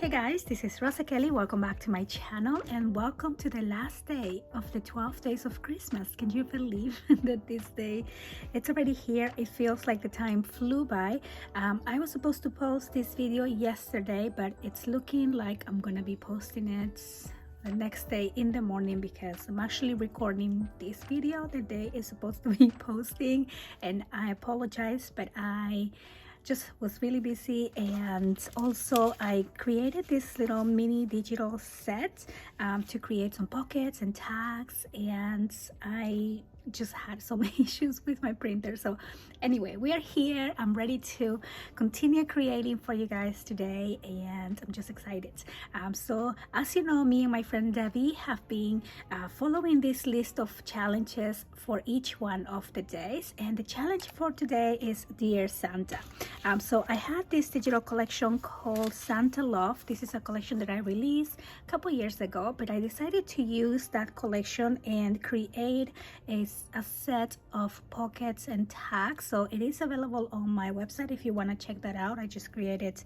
Hey guys, this is Rosa Kelly. Welcome back to my channel and welcome to the last day of the 12 days of Christmas. Can you believe that this day it's already here? It feels like the time flew by. I was supposed to post this video yesterday, but it's looking like I'm gonna be posting it the next day in the morning because I'm actually recording this video the day is supposed to be posting, and I apologize, but I just was really busy. And also I created this little mini digital set to create some pockets and tags, and I just had some issues with my printer. So anyway, we are here. I'm ready to continue creating for you guys today, and I'm just excited. So as you know, me and my friend Debbie have been following this list of challenges for each one of the days, and the challenge for today is Dear Santa. So I had this digital collection called Santa Love. This is a collection that I released a couple years ago, but I decided to use that collection and create a set of pockets and tags. So it is available on my website if you want to check that out. I just created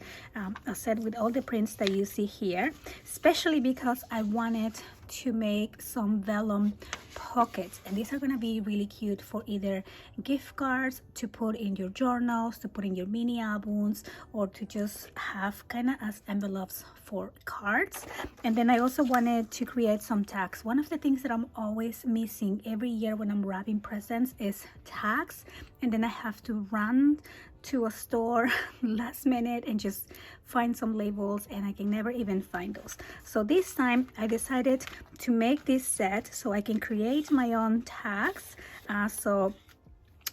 a set with all the prints that you see here, especially because I wanted to make some vellum pockets, and these are going to be really cute for either gift cards to put in your journals, to put in your mini albums, or to just have kind of as envelopes for cards. And then I also wanted to create some tags. One of the things that I'm always missing every year when I'm wrapping presents is tags, and then I have to run to a store last minute and just find some labels, and I can never even find those. So this time I decided to make this set so I can create my own tags. So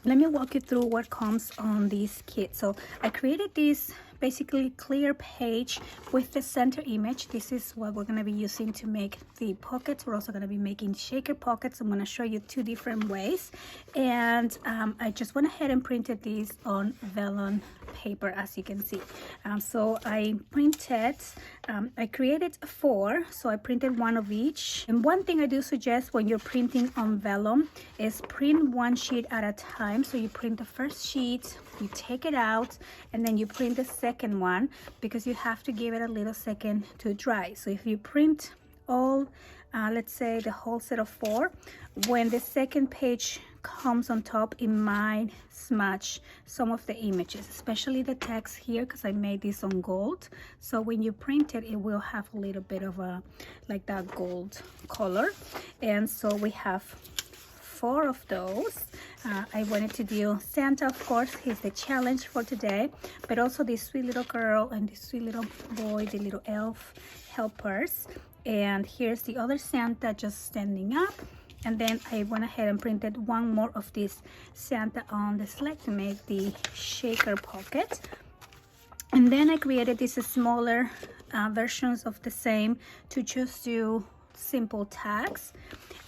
let me walk you through what comes on this kit. So I created this basically clear page with the center image. This is what we're going to be using to make the pockets. We're also going to be making shaker pockets. I'm going to show you two different ways, and I just went ahead and printed these on vellum paper, as you can see. So I printed, I created four, so I printed one of each. And one thing I do suggest when you're printing on vellum is print one sheet at a time. So you print the first sheet, you take it out, and then you print the second one, because you have to give it a little second to dry. So if you print all, let's say the whole set of four, when the second page comes on top, it might smudge some of the images, especially the text here, because I made this on gold. So when you print it, it will have a little bit of a like that gold color. And so we have four of those. I wanted to do Santa, of course, he's the challenge for today, but also this sweet little girl and this sweet little boy, the little elf helpers. And here's the other Santa just standing up. And then I went ahead and printed one more of this Santa on the sled to make the shaker pocket. And then I created these smaller versions of the same to just do simple tags.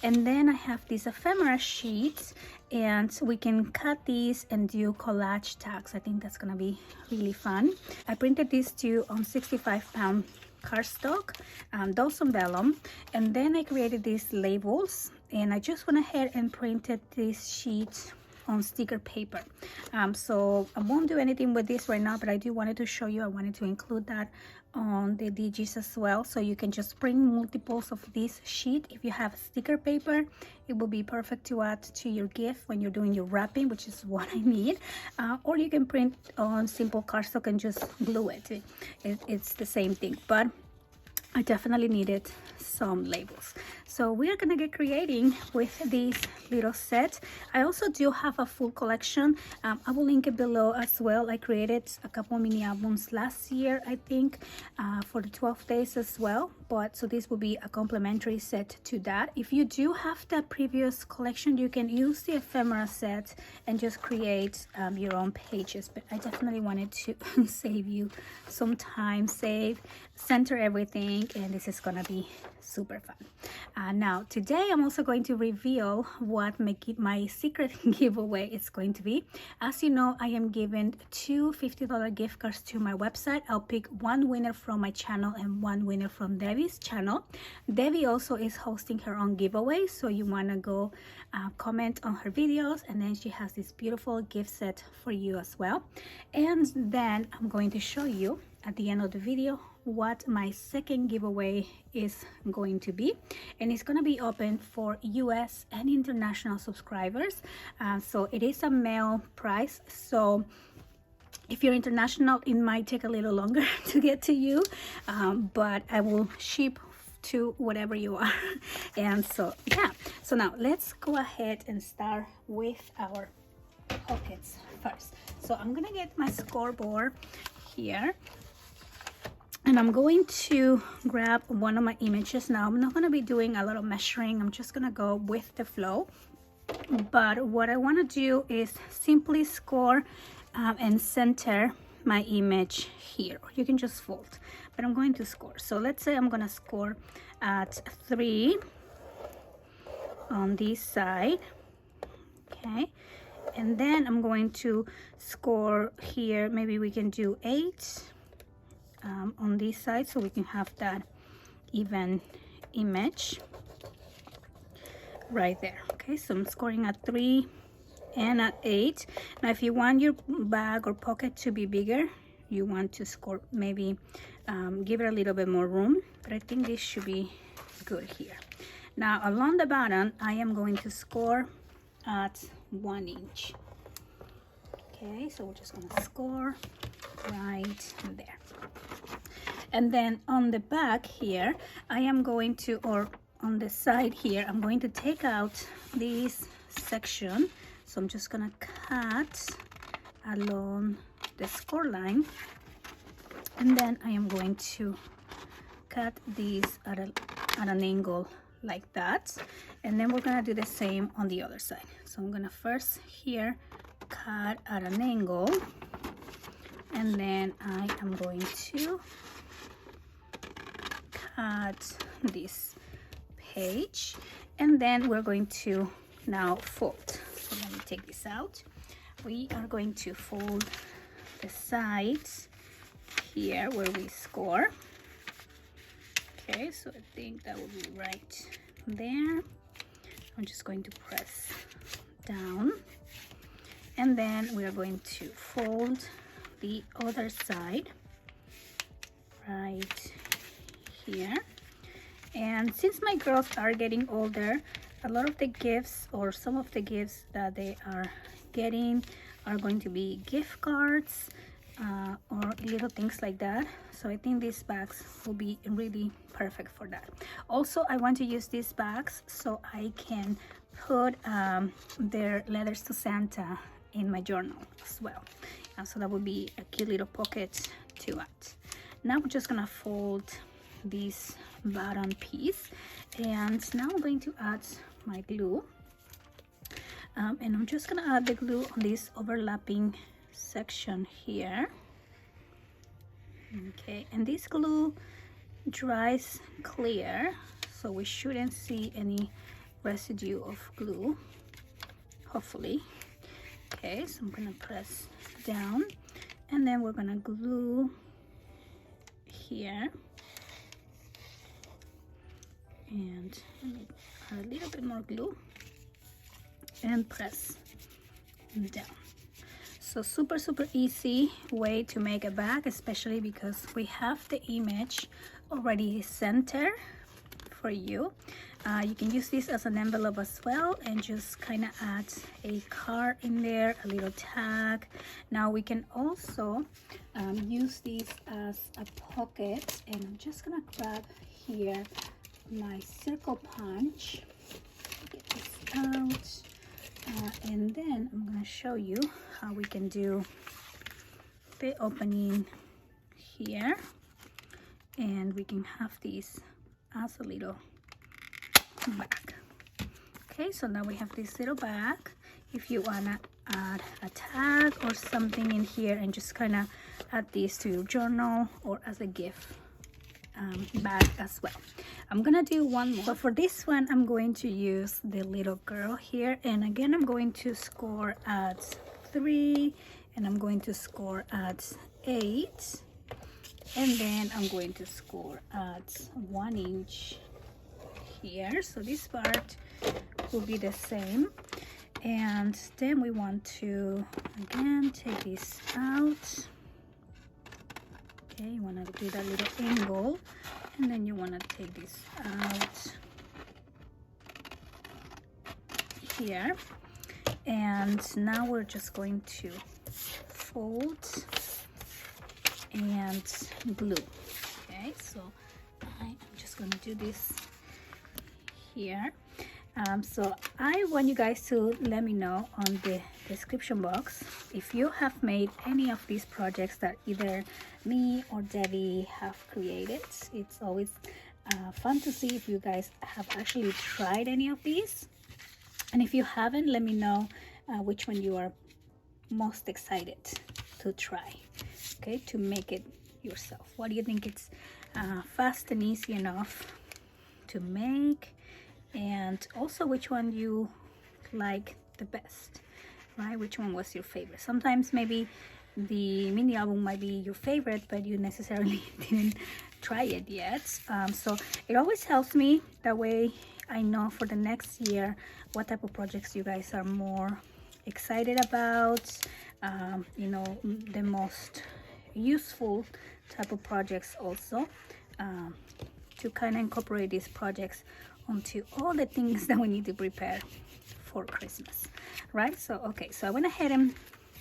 And then I have these ephemera sheets, and we can cut these and do collage tags. I think that's gonna be really fun. I printed these two on 65-pound cardstock, those on vellum, and then I created these labels, and I just went ahead and printed these sheets on sticker paper. So I won't do anything with this right now, but I do wanted to show you. I wanted to include that on the digis as well, so you can just print multiples of this sheet. If you have sticker paper, it will be perfect to add to your gift when you're doing your wrapping, which is what I need. Or you can print on simple cardstock and just glue it. It's the same thing, but I definitely needed some labels. So we are gonna get creating with this little set. I also do have a full collection. I will link it below as well. I created a couple mini albums last year, I think, for the 12 days as well. But so this will be a complimentary set to that. If you do have the previous collection, you can use the ephemera set and just create your own pages. But I definitely wanted to save you some time, center everything, and this is gonna be super fun. Now today I'm also going to reveal what my secret giveaway is going to be. As you know, I am giving two $50 gift cards to my website. I'll pick one winner from my channel and one winner from Debbie's channel. Debbie also is hosting her own giveaway, so you want to go comment on her videos, and then she has this beautiful gift set for you as well. And then I'm going to show you at the end of the video what my second giveaway is going to be, and it's going to be open for US and international subscribers. So it is a mail price, so if you're international, it might take a little longer to get to you, but I will ship to whatever you are. And so yeah, so now let's go ahead and start with our pockets first. So I'm gonna get my scoreboard here, and I'm going to grab one of my images. Now I'm not gonna be doing a lot of measuring, I'm just gonna go with the flow. But what I want to do is simply score and center my image here. You can just fold, but I'm going to score. So let's say I'm going to score at 3 on this side, okay, and then I'm going to score here. Maybe we can do 8 on this side, so we can have that even image right there. Okay, so I'm scoring at 3 and at 8. Now if you want your bag or pocket to be bigger, you want to score, maybe give it a little bit more room, but I think this should be good here. Now along the bottom, I am going to score at 1 inch. Okay, so we're just gonna score right there. And then on the back here, I am going to, or on the side here, I'm going to take out this section. So I'm just gonna cut along the score line, and then I am going to cut these at an angle like that, and then we're gonna do the same on the other side. So I'm gonna first here cut at an angle, and then I am going to cut this page, and then we're going to now fold. So let me take this out. We are going to fold the sides here where we score. Okay, so I think that will be right there. I'm just going to press down, and then we are going to fold the other side right here. And since my girls are getting older, a lot of the gifts, or some of the gifts that they are getting, are going to be gift cards or little things like that. So I think these bags will be really perfect for that. Also, I want to use these bags so I can put their letters to Santa in my journal as well. So that would be a cute little pocket to add. Now we're just gonna fold this bottom piece, and now I'm going to add my glue, and I'm just gonna add the glue on this overlapping section here. Okay, and this glue dries clear, so we shouldn't see any residue of glue, hopefully. Okay, so I'm gonna press down, and then we're gonna glue here, and add a little bit more glue and press down. So super easy way to make a bag, especially because we have the image already centered for you. You can use this as an envelope as well, and just kind of add a card in there, a little tag. Now we can also use this as a pocket, and I'm just gonna grab here my circle punch, get this out, and then I'm gonna show you how we can do the opening here, and we can have these as a little bag. Okay, so now we have this little bag. If you wanna add a tag or something in here, and just kind of add this to your journal or as a gift bag as well. I'm gonna do one more. So for this one, I'm going to use the little girl here, and again I'm going to score at 3, and I'm going to score at 8, and then I'm going to score at 1 inch here. So this part will be the same, and then we want to again take this out. Okay, you want to do that little angle, and then you want to take this out here, and now we're just going to fold and glue. Okay, so I'm just going to do this here. So I want you guys to let me know on the description box if you have made any of these projects that either me or Debbie have created. It's always fun to see if you guys have actually tried any of these, and if you haven't, let me know which one you are most excited to try, okay, to make it yourself. What do you think? It's fast and easy enough to make, and also which one you like the best, right? Which one was your favorite? Sometimes maybe the mini album might be your favorite, but you necessarily didn't try it yet. So it always helps me, that way I know for the next year what type of projects you guys are more excited about, you know, the most useful type of projects also, to kind of incorporate these projects onto all the things that we need to prepare for Christmas, right? So okay, so I went ahead and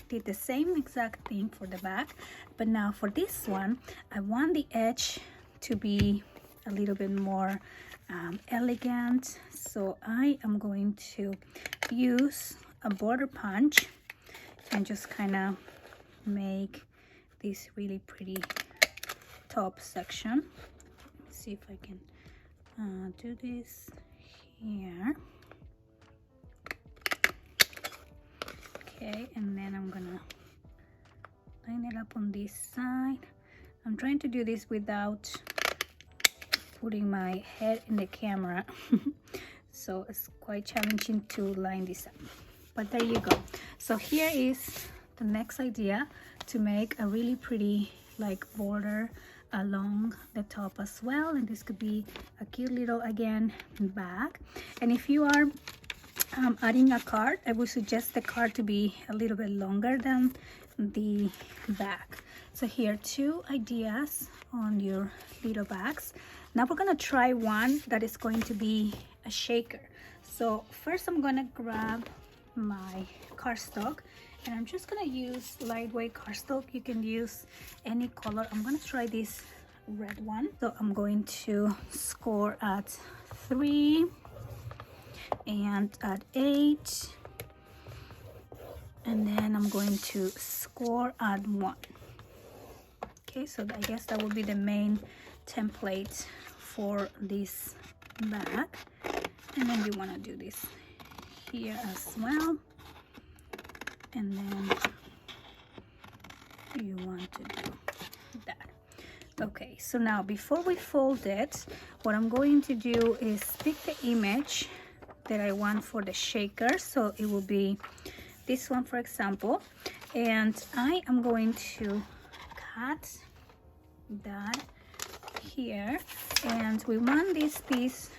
did the same exact thing for the back, but now for this one I want the edge to be a little bit more elegant, so I am going to use a border punch and just kind of make this really pretty top section. Let's see if I can do this here. Okay, and then I'm gonna line it up on this side. I'm trying to do this without putting my head in the camera so it's quite challenging to line this up, but there you go. So here is the next idea, to make a really pretty like border along the top as well, and this could be a cute little, again, bag. And if you are adding a card, I would suggest the card to be a little bit longer than the bag. So here, two ideas on your little bags. Now we're gonna try one that is going to be a shaker. So first I'm gonna grab my cardstock, and I'm just gonna use lightweight cardstock. You can use any color. I'm gonna try this red one. So I'm going to score at 3 and at 8, and then I'm going to score at 1. Okay, so I guess that will be the main template for this bag, and then you want to do this here as well, and then you want to do that. Okay, so now before we fold it, what I'm going to do is pick the image that I want for the shaker. So it will be this one, for example, and I am going to cut that here, and we want this piece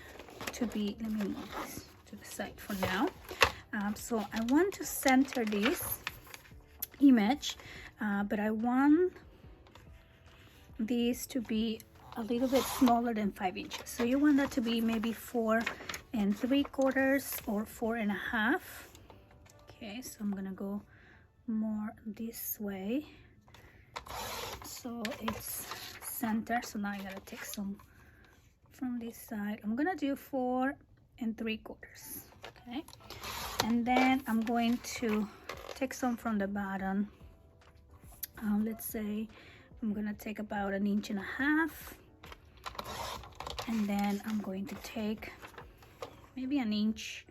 to be, let me move this to the side for now. So I want to center this image, but I want this to be a little bit smaller than 5 inches. So you want that to be maybe 4 3/4 or 4 1/2. Okay, so I'm gonna go more this way so it's center. So now I gotta take some from this side. I'm gonna do 4 3/4. Okay, and then I'm going to take some from the bottom. Let's say I'm gonna take about 1.5 inches, and then I'm going to take maybe 1 inch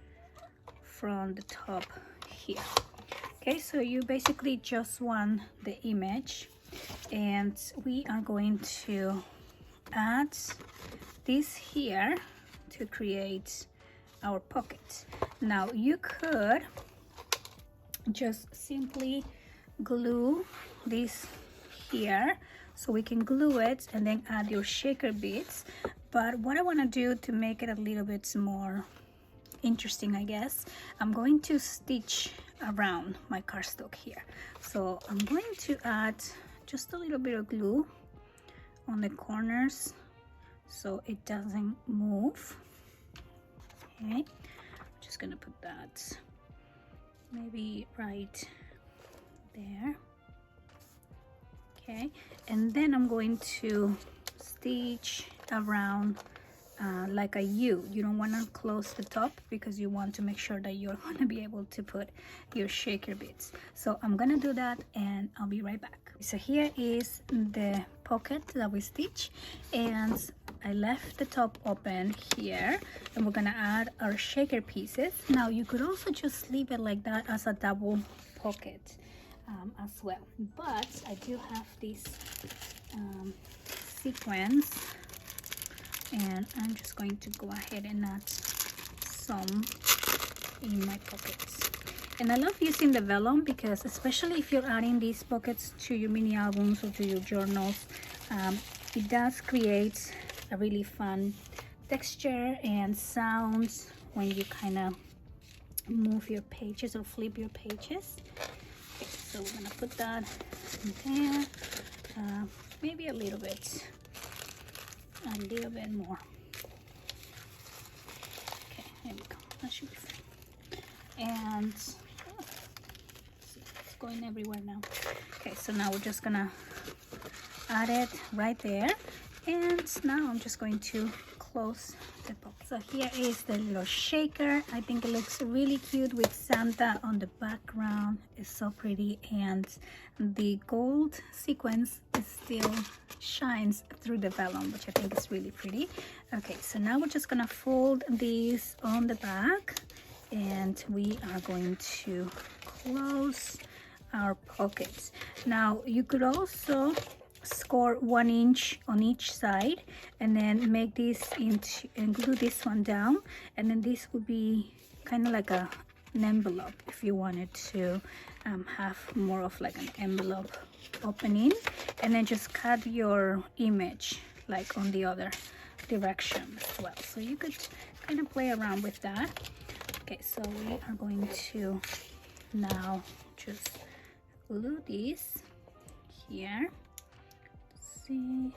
from the top here. Okay, so you basically just want the image, and we are going to add this here to create our pocket. Now you could just simply glue this here, so we can glue it and then add your shaker beads. But what I want to do to make it a little bit more interesting, I guess, I'm going to stitch around my cardstock here. So I'm going to add just a little bit of glue on the corners so it doesn't move. Okay, I'm just gonna put that maybe right there. Okay, and then I'm going to stitch around like a U. You don't want to close the top because you want to make sure that you're going to be able to put your shaker beads. So I'm going to do that and I'll be right back. So here is the pocket that we stitch, and I left the top open here, and we're going to add our shaker pieces. Now you could also just leave it like that as a double pocket as well, but I do have this sequence, and I'm just going to go ahead and add some in my pockets. And I love using the vellum because, especially if you're adding these pockets to your mini albums or to your journals, it does create a really fun texture and sounds when you kind of move your pages or flip your pages. Okay, so we're gonna put that in there, maybe a little bit more. Okay, there we go. That should be fine. And see, it's going everywhere now. Okay, so now we're just gonna add it right there, and now I'm just going to close the box. So here is the little shaker. I think it looks really cute with Santa on the background. It's so pretty, and the gold sequence is still shines through the vellum, which I think is really pretty. Okay, so now we're just gonna fold these on the back, and we are going to close our pockets. Now you could also score 1 inch on each side and then make this into and glue this one down, and then this would be kind of like an envelope if you wanted to have more of like an envelope opening, and then just cut your image like on the other direction as well. So you could kind of play around with that. Okay, so we are going to now just glue this here. See.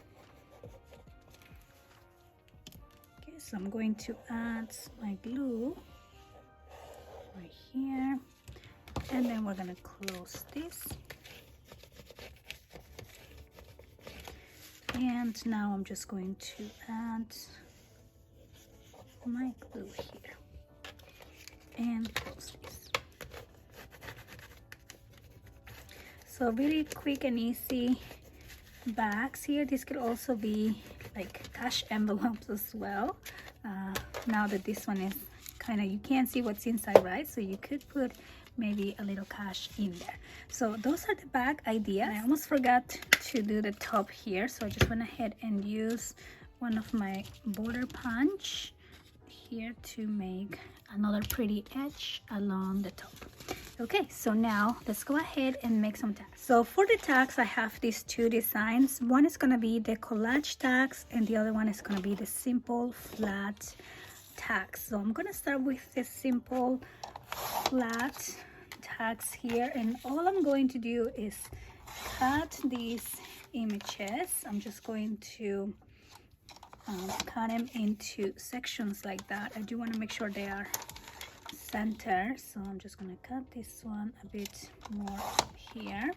Okay, so I'm going to add my glue right here, and then we're gonna close this. And now I'm just going to add my glue here and close this. So really quick and easy bags here. This could also be like cash envelopes as well. Now that this one is kind of, you can't see what's inside, right? So you could put maybe a little cash in there. So those are the bag ideas. I almost forgot to do the top here, so I just went ahead and used one of my border punch here to make another pretty edge along the top. Okay, so now let's go ahead and make some tags. So for the tags, I have these two designs. One is gonna be the collage tags, and the other one is gonna be the simple flat tags. So I'm gonna start with the simple flat tags here, and all I'm going to do is cut these images. I'm just going to cut them into sections like that. I do want to make sure they are center, so I'm just going to cut this one a bit more here.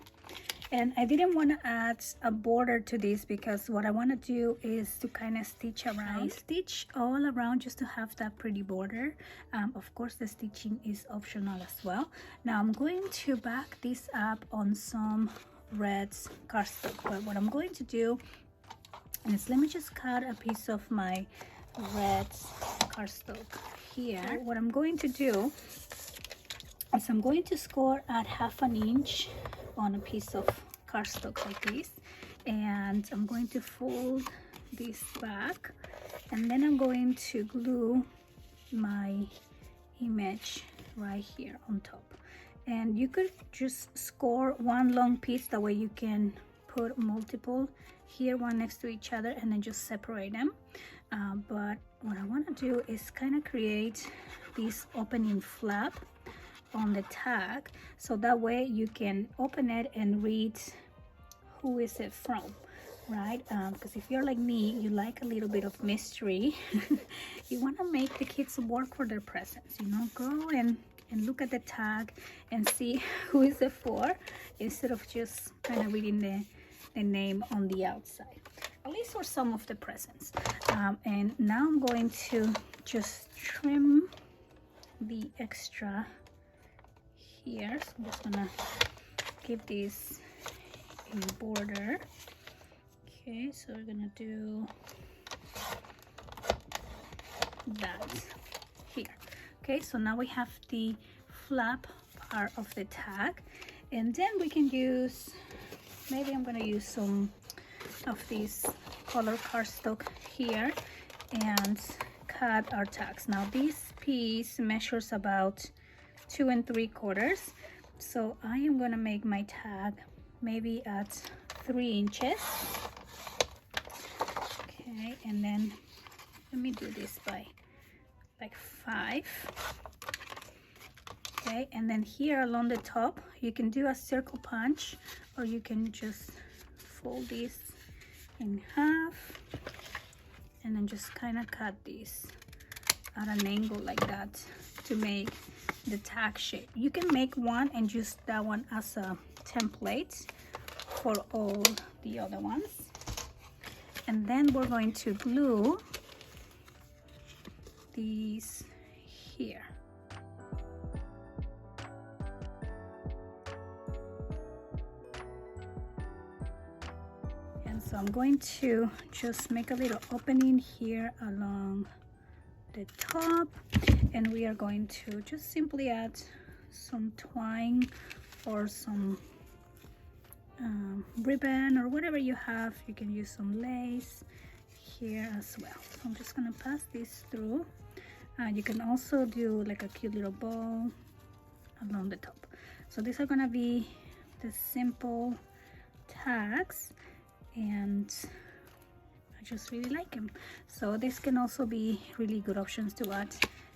And I didn't want to add a border to this because what I want to do is to kind of stitch around. I stitch all around just to have that pretty border. Of course, the stitching is optional as well. Now I'm going to back this up on some red cardstock, but what I'm going to do is, let me just cut a piece of my red cardstock here. So what I'm going to do is I'm going to score at 1/2 inch on a piece of cardstock like this, and I'm going to fold this back, and then I'm going to glue my image right here on top. And you could just score one long piece, that way you can put multiple here, one next to each other, and then just separate them. But what I want to do is kind of create this opening flap on the tag, so that way you can open it and read who is it from. right? Because if you're like me, you like a little bit of mystery. You want to make the kids work for their presents, you know, go and look at the tag and see who is it for, instead of just kind of reading the name on the outside, at least for some of the presents. And now I'm going to just trim the extra here. So I'm just gonna give this a border. Okay, so we're gonna do that here. Okay, so now we have the flap part of the tag, and then we can use, maybe I'm gonna use some of this color cardstock here and cut our tags. Now this piece measures about 2 3/4, so I am gonna make my tag maybe at 3 inches. Okay, and then let me do this by like 5. Okay, and then here along the top you can do a circle punch, or you can just fold this in half and then just kind of cut this at an angle like that to make the tag shape. You can make one and use that one as a template for all the other ones. And then we're going to glue these here. And so I'm going to just make a little opening here along the top, and we are going to just simply add some twine or some ribbon or whatever you have. You can use some lace here as well. So I'm just gonna pass this through. You can also do like a cute little bow along the top. So these are gonna be the simple tags, and I just really like them. So this can also be really good options to add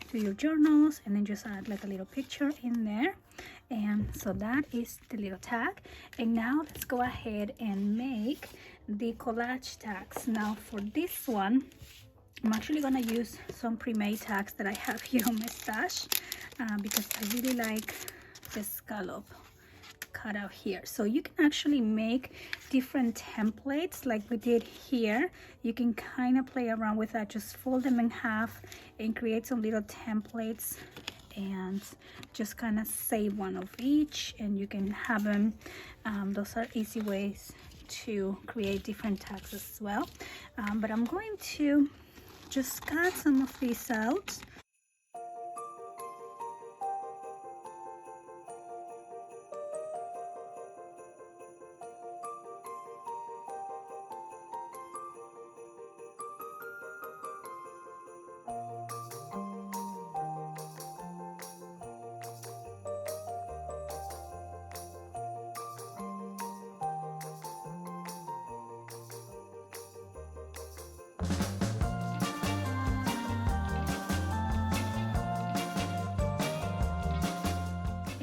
to your journals, and then just add like a little picture in there. And so that is the little tag. And now let's go ahead and make the collage tags. Now for this one, I'm actually gonna use some pre-made tags that I have here on my stash, because I really like the scallop cut out here. So you can actually make different templates like we did here. You can kind of play around with that, just fold them in half and create some little templates, and just kind of save one of each, and you can have them. Those are easy ways to create different tags as well. But I'm going to just cut some of these out.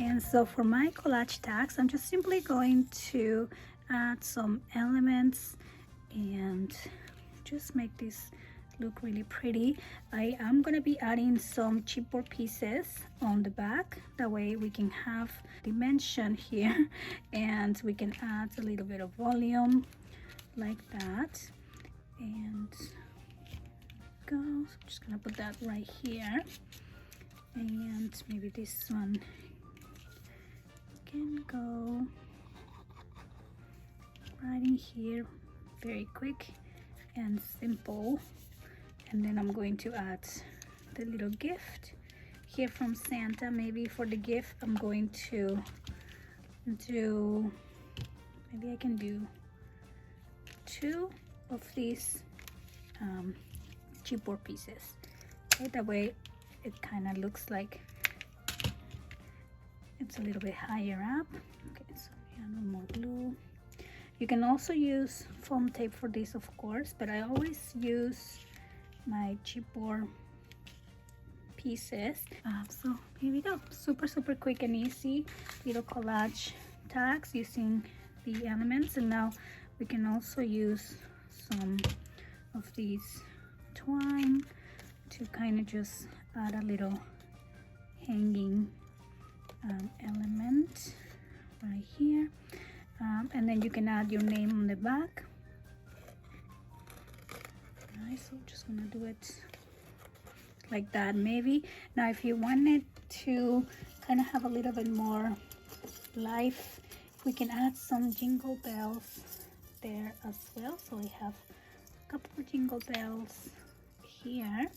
And so for my collage tags, I'm just simply going to add some elements and just make this look really pretty. I am going to be adding some chipboard pieces on the back, that way we can have dimension here and we can add a little bit of volume like that. And go, so I'm just gonna put that right here, and maybe this one can go right in here, very quick and simple. And then I'm going to add the little gift here from Santa. Maybe for the gift I'm going to do, maybe I can do 2 of these chipboard pieces. Okay, that way it kind of looks like it's a little bit higher up. Okay, so yeah, no more glue. You can also use foam tape for this, of course, but I always use my chipboard pieces. So here we go, super quick and easy little collage tags using the elements. And now We can also use some of these twine to kind of just add a little hanging element right here, and then you can add your name on the back. Alright, so I'm just gonna do it like that. Maybe now if you wanted to kind of have a little bit more life, we can add some jingle bells there as well. So we have a couple of jingle bells here.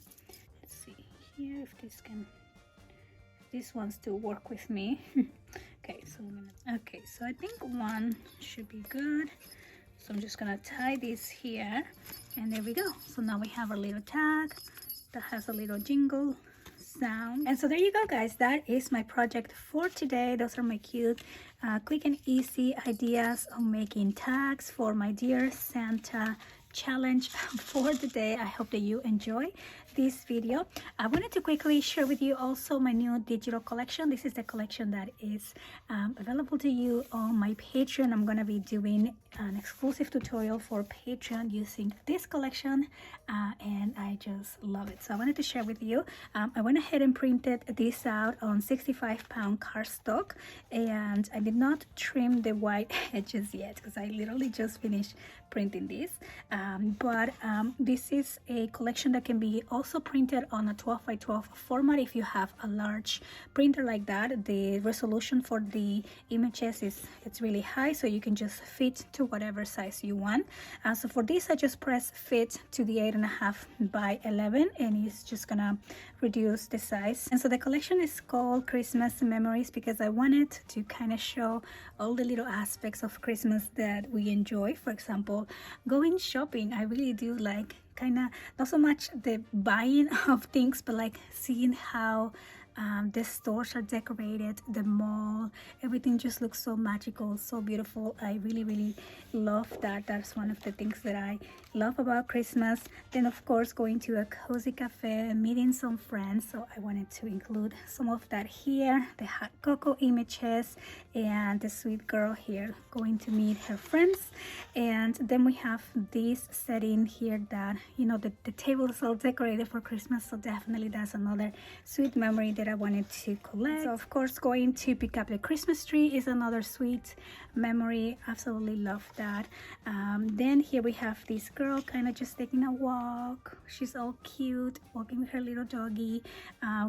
Let's see here if this wants to work with me. Okay, so I think one should be good. So I'm just gonna tie this here, and there we go. So now we have a little tag that has a little jingle sound. And so there you go, guys. That is my project for today. Those are my cute quick and easy ideas on making tags for my Dear Santa challenge for the day. I hope that you enjoy this video. I wanted to quickly share with you also my new digital collection. This is the collection that is available to you on my Patreon. I'm going to be doing an exclusive tutorial for Patreon using this collection, and I just love it. So I wanted to share with you. I went ahead and printed this out on 65-pound cardstock, and I did not trim the white edges yet because I literally just finished printing this, but this is a collection that can be also printed on a 12x12 format. If you have a large printer like that, the resolution for the images it's really high, so you can just fit to whatever size you want. So for this, I just press fit to the 8.5 by 11, and it's just gonna reduce the size. And so the collection is called Christmas Memories because I wanted to kind of show all the little aspects of Christmas that we enjoy. For example, going shopping. I really do like kind of not so much the buying of things, but like seeing how the stores are decorated, the mall, everything just looks so magical, so beautiful. I really love that. That's one of the things that I love about Christmas. Then of course going to a cozy cafe, meeting some friends, so I wanted to include some of that here. The hot cocoa images and the sweet girl here going to meet her friends. And then we have this setting here that, you know, the table is all decorated for Christmas, so definitely that's another sweet memory that I wanted to collect. So of course going to pick up the Christmas tree is another sweet memory. Absolutely love that. Then here we have this girl kind of just taking a walk. She's all cute, walking with her little doggy.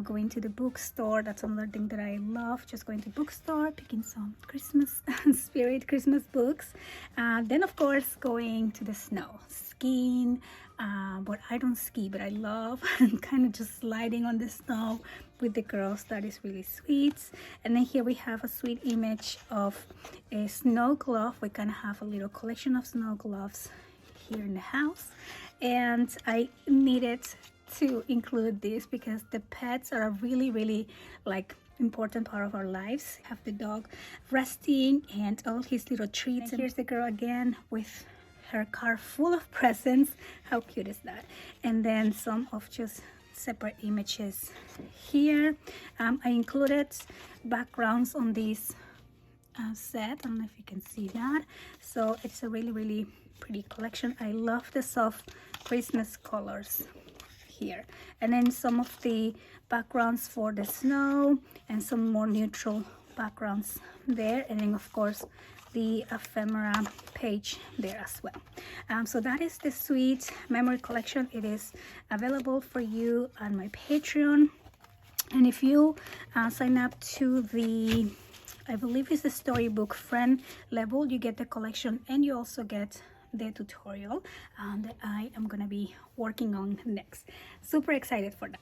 Going to the bookstore, that's another thing that I love, just going to bookstore, picking some Christmas spirit Christmas books. Then of course going to the snow, skiing. But I don't ski, but I love kind of just sliding on the snow with the girls. That is really sweet. And then here we have a sweet image of a snow glove. We kind of have a little collection of snow gloves here in the house, and I needed to include this because the pets are a really like important part of our lives. Have the dog resting and all his little treats, and here's the girl again with her car full of presents. How cute is that? And then some of just separate images here. I included backgrounds on this set. I don't know if you can see that. So it's a really pretty collection. I love the soft Christmas colors here, and then some of the backgrounds for the snow and some more neutral backgrounds there, and then of course the ephemera page there as well. So that is the sweet memory collection. It is available for you on my Patreon, and if you sign up to the, I believe it's the storybook friend level, you get the collection and you also get the tutorial that I am gonna be working on next. Super excited for that.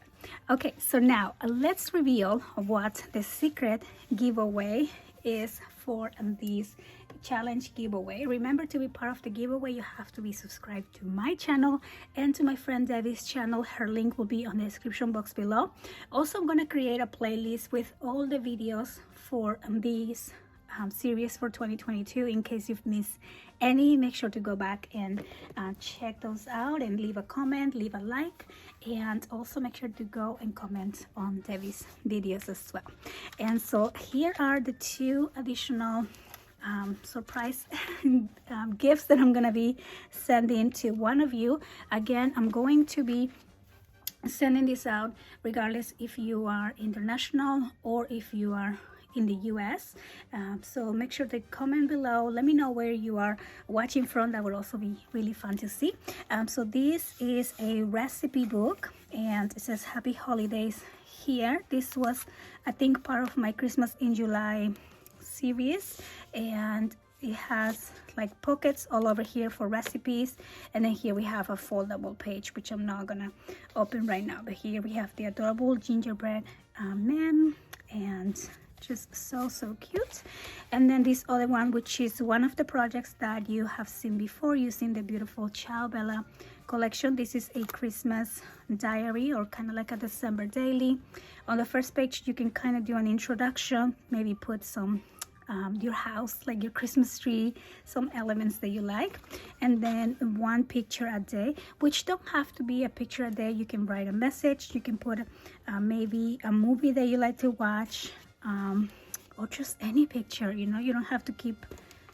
Okay, so now let's reveal what the secret giveaway is for this challenge giveaway. Remember, to be part of the giveaway you have to be subscribed to my channel and to my friend Debbie's channel. Her link will be on the description box below. Also, I'm gonna create a playlist with all the videos for these series for 2022. In case you've missed any, make sure to go back and check those out and leave a comment, leave a like, and also make sure to go and comment on Debbie's videos as well. And so here are the two additional surprise gifts that I'm gonna be sending to one of you. Again, I'm going to be sending this out regardless if you are international or if you are in the US. So make sure to comment below. Let me know where you are watching from. That would also be really fun to see. So this is a recipe book, and it says Happy Holidays here. This was, I think, part of my Christmas in July series, and it has like pockets all over here for recipes, and then here we have a foldable page, which I'm not gonna open right now, but here we have the adorable gingerbread man, and just so cute. And then this other one, which is one of the projects that you have seen before using the beautiful Ciao Bella collection. This is a Christmas diary, or kind of like a December daily. On the first page you can kind of do an introduction, maybe put some your house, like your Christmas tree, some elements that you like, and then one picture a day, which don't have to be a picture a day. You can write a message, you can put maybe a movie that you like to watch, or just any picture, you know. You don't have to keep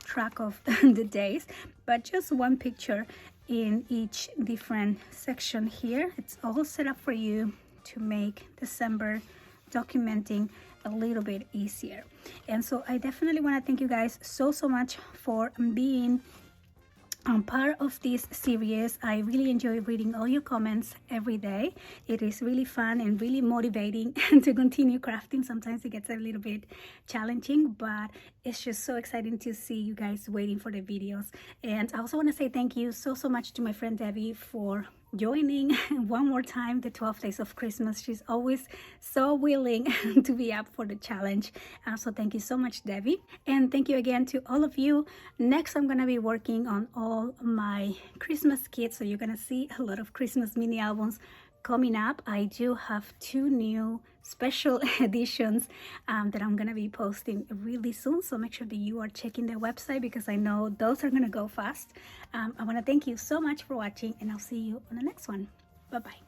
track of the days, but just one picture in each different section here. It's all set up for you to make December documenting a little bit easier. And so I definitely want to thank you guys so much for being part of this series. I really enjoy reading all your comments every day. It is really fun and really motivating to continue crafting. Sometimes it gets a little bit challenging, but it's just so exciting to see you guys waiting for the videos. And I also want to say thank you so much to my friend Debbie for joining one more time the 12 days of Christmas. She's always so willing to be up for the challenge. So thank you so much, Debbie, and thank you again to all of you. Next, I'm gonna be working on all my Christmas kits, so you're gonna see a lot of Christmas mini albums coming up. I do have 2 new special editions that I'm gonna be posting really soon, so make sure that you are checking the website, because I know those are gonna go fast. I want to thank you so much for watching, and I'll see you on the next one. Bye bye.